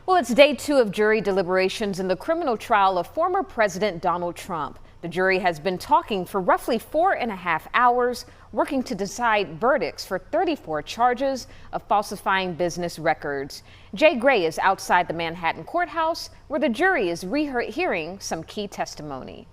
Well, it's day 2 of jury deliberations in the criminal trial of former President Donald Trump. The jury has been talking for roughly 4.5 hours, working to decide verdicts for 34 charges of falsifying business records. Jay Gray is outside the Manhattan courthouse, where the jury is hearing some key testimony.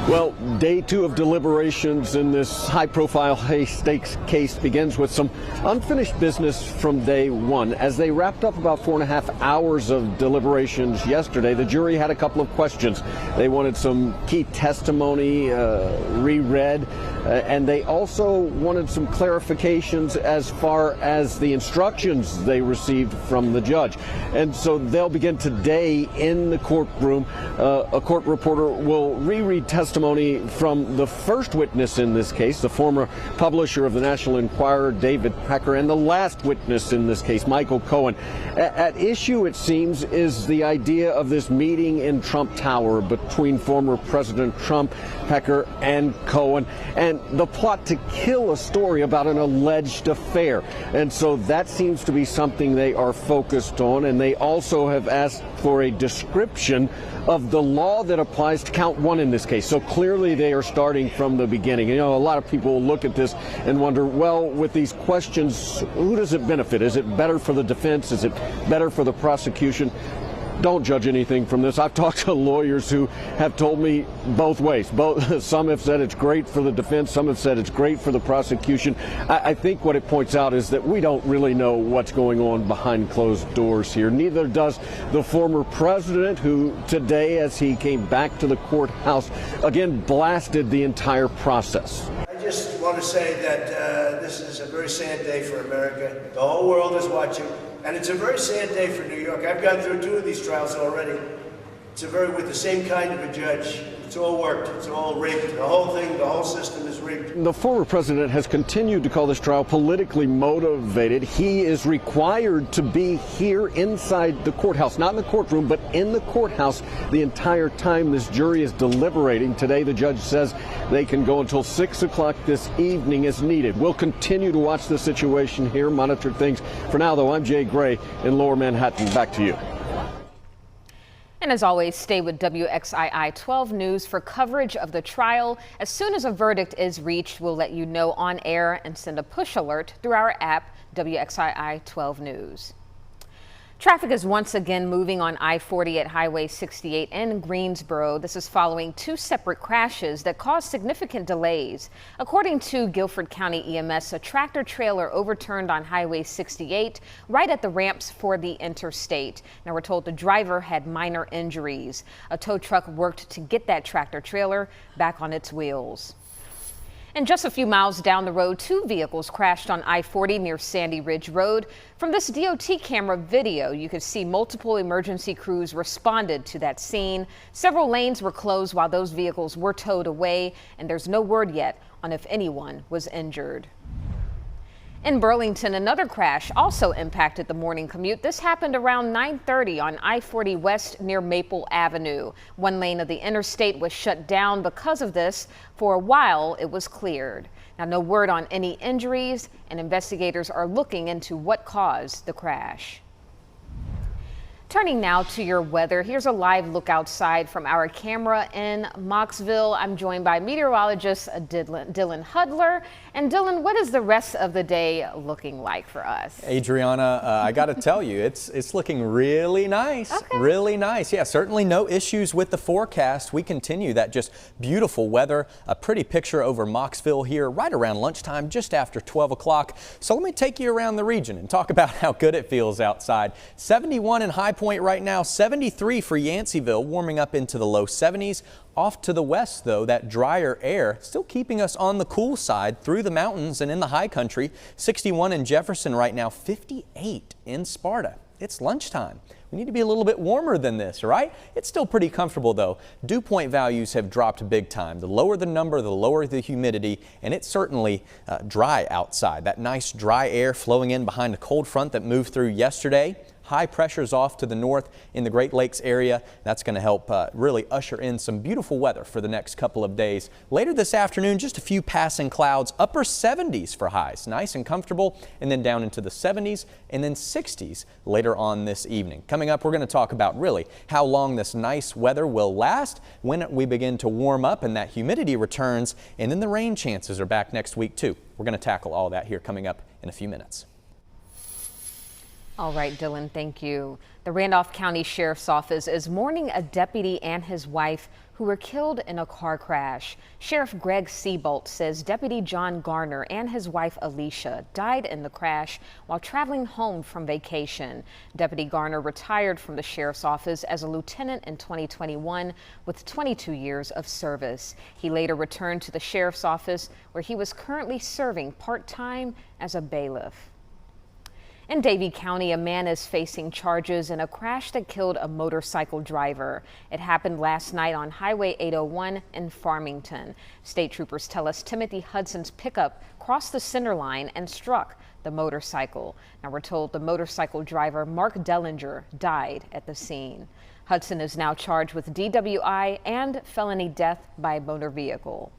Well, day 2 of deliberations in this high-profile, high-stakes case begins with some unfinished business from day 1. As they wrapped up about 4.5 hours of deliberations yesterday, the jury had a couple of questions. They wanted some key testimony reread, and they also wanted some clarifications as far as the instructions they received from the judge. And so they'll begin today in the courtroom. A court reporter will reread testimony from the first witness in this case, the former publisher of the National Enquirer, David Pecker, and the last witness in this case, Michael Cohen. At issue, it seems, is the idea of this meeting in Trump Tower between former President Trump, Pecker, and Cohen, and the plot to kill a story about an alleged affair. And so that seems to be something they are focused on, and they also have asked for a description of the law that applies to count 1 in this case. So clearly they are starting from the beginning. You know, a lot of people look at this and wonder, well, with these questions, who does it benefit? Is it better for the defense? Is it better for the prosecution? Don't judge anything from this. I've talked to lawyers who have told me both ways. Some have said it's great for the defense. Some have said it's great for the prosecution. I think what it points out is that we don't really know what's going on behind closed doors here. Neither does the former president, who today, as he came back to the courthouse, again blasted the entire process. I just want to say that this is a very sad day for America. The whole world is watching. And it's a very sad day for New York. I've gone through 2 of these trials already. With the same kind of a judge. It's all worked. It's all rigged. The whole thing, the whole system is rigged. The former president has continued to call this trial politically motivated. He is required to be here inside the courthouse, not in the courtroom, but in the courthouse the entire time this jury is deliberating. Today, the judge says they can go until 6 o'clock this evening as needed. We'll continue to watch the situation here, monitor things. For now, though, I'm Jay Gray in Lower Manhattan. Back to you. And as always, stay with WXII 12 News for coverage of the trial. As soon as a verdict is reached, we'll let you know on air and send a push alert through our app, WXII 12 News. Traffic is once again moving on I-40 at Highway 68 in Greensboro. This is following 2 separate crashes that caused significant delays. According to Guilford County EMS, a tractor trailer overturned on Highway 68 right at the ramps for the interstate. Now we're told the driver had minor injuries. A tow truck worked to get that tractor trailer back on its wheels. And just a few miles down the road, 2 vehicles crashed on I-40 near Sandy Ridge Road. From this DOT camera video, you could see multiple emergency crews responded to that scene. Several lanes were closed while those vehicles were towed away, and there's no word yet on if anyone was injured. In Burlington, another crash also impacted the morning commute. This happened around 9:30 on I-40 West near Maple Avenue. 1 lane of the interstate was shut down because of this. For a while, it was cleared. Now, no word on any injuries, and investigators are looking into what caused the crash. Turning now to your weather, here's a live look outside from our camera in Mocksville. I'm joined by meteorologist Dylan Hudler. And Dylan, what is the rest of the day looking like for us? Adriana, I got to tell you, it's looking really nice. Okay. Really nice. Yeah, certainly no issues with the forecast. We continue that just beautiful weather. A pretty picture over Mocksville here right around lunchtime, just after 12 o'clock. So let me take you around the region and talk about how good it feels outside. 71 in High Point right now, 73 for Yanceyville, warming up into the low 70s. Off to the west, though, that drier air still keeping us on the cool side through the mountains and in the high country. 61 in Jefferson right now, 58 in Sparta. It's lunchtime. We need to be a little bit warmer than this, right? It's still pretty comfortable, though. Dew point values have dropped big time. The lower the number, the lower the humidity, and it's certainly dry outside. That nice dry air flowing in behind a cold front that moved through yesterday. high pressures off to the north in the Great Lakes area. That's going to help really usher in some beautiful weather for the next couple of days. Later this afternoon, just a few passing clouds, upper 70s for highs, nice and comfortable, and then down into the 70s and then 60s later on this evening. Coming up, we're going to talk about really how long this nice weather will last, when we begin to warm up and that humidity returns, and then the rain chances are back next week too. We're going to tackle all that here coming up in a few minutes. All right, Dylan, thank you. The Randolph County Sheriff's Office is mourning a deputy and his wife who were killed in a car crash. Sheriff Greg Seabolt says Deputy John Garner and his wife Alicia died in the crash while traveling home from vacation. Deputy Garner retired from the Sheriff's Office as a lieutenant in 2021 with 22 years of service. He later returned to the Sheriff's Office where he was currently serving part-time as a bailiff. In Davie County, a man is facing charges in a crash that killed a motorcycle driver. It happened last night on Highway 801 in Farmington. State troopers tell us Timothy Hudson's pickup crossed the center line and struck the motorcycle. Now we're told the motorcycle driver, Mark Dellinger, died at the scene. Hudson is now charged with DWI and felony death by motor vehicle.